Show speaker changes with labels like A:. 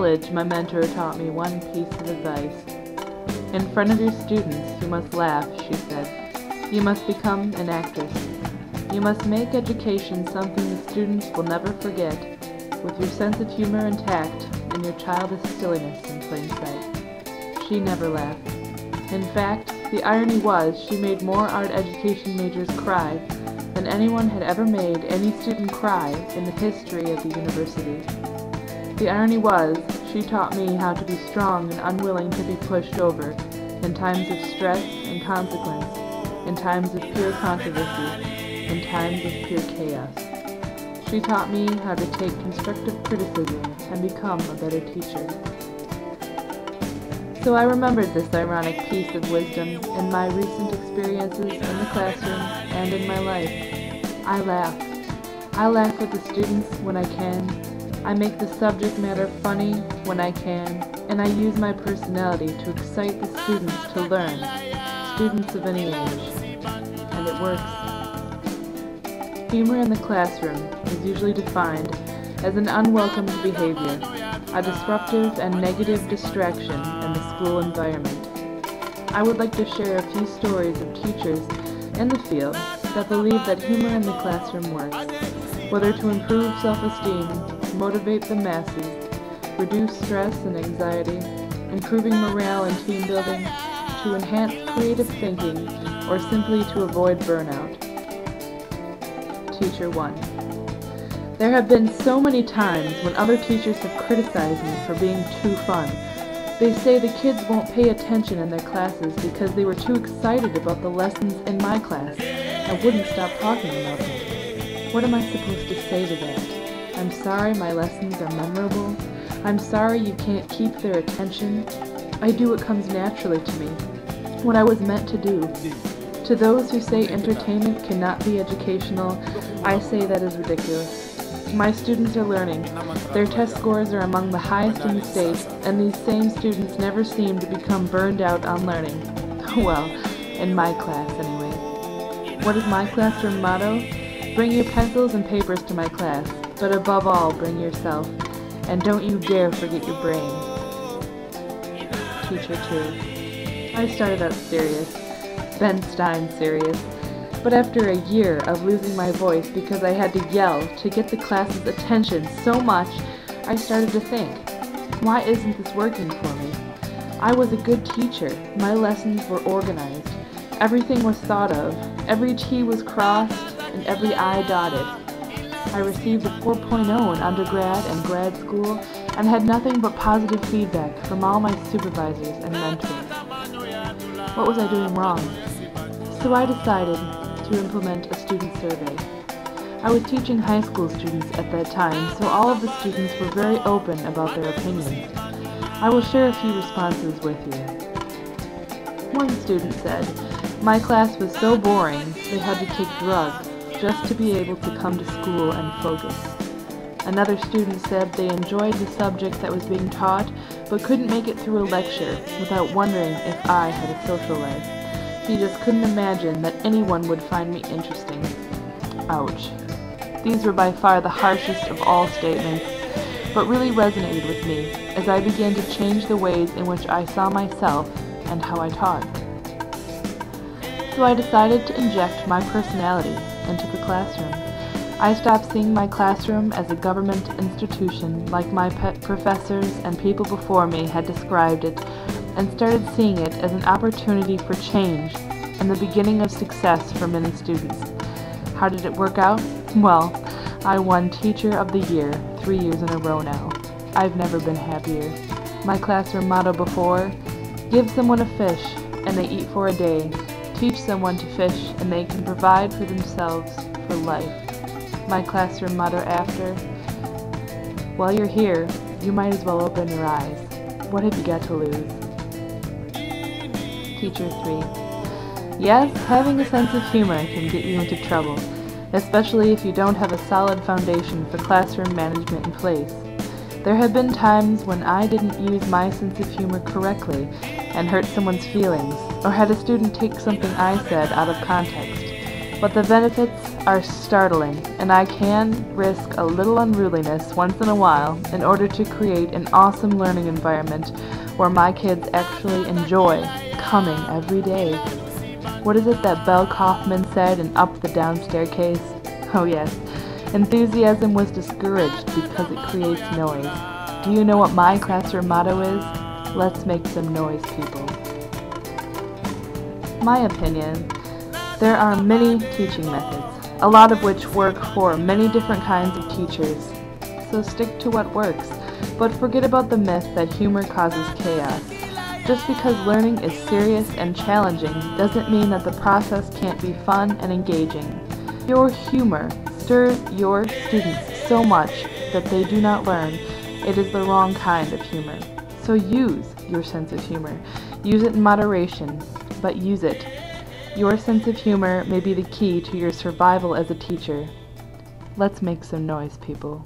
A: college, my mentor taught me one piece of advice. In front of your students, you must laugh, she said. You must become an actress. You must make education something the students will never forget, with your sense of humor intact and your childish silliness in plain sight. She never laughed. In fact, the irony was she made more art education majors cry than anyone had ever made any student cry in the history of the university. The irony was she taught me how to be strong and unwilling to be pushed over in times of stress and consequence, in times of pure controversy, in times of pure chaos. She taught me how to take constructive criticism and become a better teacher. So I remembered this ironic piece of wisdom in my recent experiences in the classroom and in my life. I laugh. I laugh with the students when I can. I make the subject matter funny when I can, and I use my personality to excite the students to learn, students of any age. And it works. Humor in the classroom is usually defined as an unwelcome behavior, a disruptive and negative distraction in the school environment. I would like to share a few stories of teachers in the field that believe that humor in the classroom works, whether to improve self-esteem, motivate the masses, reduce stress and anxiety, improving morale and team building, to enhance creative thinking, or simply to avoid burnout. Teacher 1. There have been so many times when other teachers have criticized me for being too fun. They say the kids won't pay attention in their classes because they were too excited about the lessons in my class and wouldn't stop talking about them. What am I supposed to say to that? I'm sorry my lessons are memorable. I'm sorry you can't keep their attention. I do what comes naturally to me, what I was meant to do. To those who say entertainment cannot be educational, I say that is ridiculous. My students are learning. Their test scores are among the highest in the state, and these same students never seem to become burned out on learning. Well, in my class anyway. What is my classroom motto? Bring your pencils and papers to my class, but above all, bring yourself. And don't you dare forget your brain. Teacher 2. I started out serious. Ben Stein serious. But after a year of losing my voice because I had to yell to get the class's attention so much, I started to think, why isn't this working for me? I was a good teacher. My lessons were organized. Everything was thought of. Every T was crossed and every I dotted. I received a 4.0 in undergrad and grad school and had nothing but positive feedback from all my supervisors and mentors. What was I doing wrong? So I decided to implement a student survey. I was teaching high school students at that time, so all of the students were very open about their opinions. I will share a few responses with you. One student said, "My class was so boring they had to take drugs just to be able to come to school and focus." Another student said they enjoyed the subject that was being taught, but couldn't make it through a lecture without wondering if I had a social life. He just couldn't imagine that anyone would find me interesting. Ouch. These were by far the harshest of all statements, but really resonated with me as I began to change the ways in which I saw myself and how I taught. So I decided to inject my personality into the classroom. I stopped seeing my classroom as a government institution like my pet professors and people before me had described it, and started seeing it as an opportunity for change and the beginning of success for many students. How did it work out? Well, I won Teacher of the Year 3 years in a row now. I've never been happier. My classroom motto before, give someone a fish and they eat for a day. Teach someone to fish and they can provide for themselves for life. My classroom motto after, while you're here, you might as well open your eyes. What have you got to lose? Teacher 3. Yes, having a sense of humor can get you into trouble, especially if you don't have a solid foundation for classroom management in place. There have been times when I didn't use my sense of humor correctly and hurt someone's feelings, or had a student take something I said out of context. But the benefits are startling, and I can risk a little unruliness once in a while in order to create an awesome learning environment where my kids actually enjoy coming every day. What is it that Belle Kaufman said in Up the Down Staircase? Oh yes, enthusiasm was discouraged because it creates noise. Do you know what my classroom motto is? Let's make some noise, people. My opinion, there are many teaching methods, a lot of which work for many different kinds of teachers. So stick to what works, but forget about the myth that humor causes chaos. Just because learning is serious and challenging doesn't mean that the process can't be fun and engaging. Your humor stirs your students so much that they do not learn. It is the wrong kind of humor. So use your sense of humor. Use it in moderation, but use it. Your sense of humor may be the key to your survival as a teacher. Let's make some noise, people.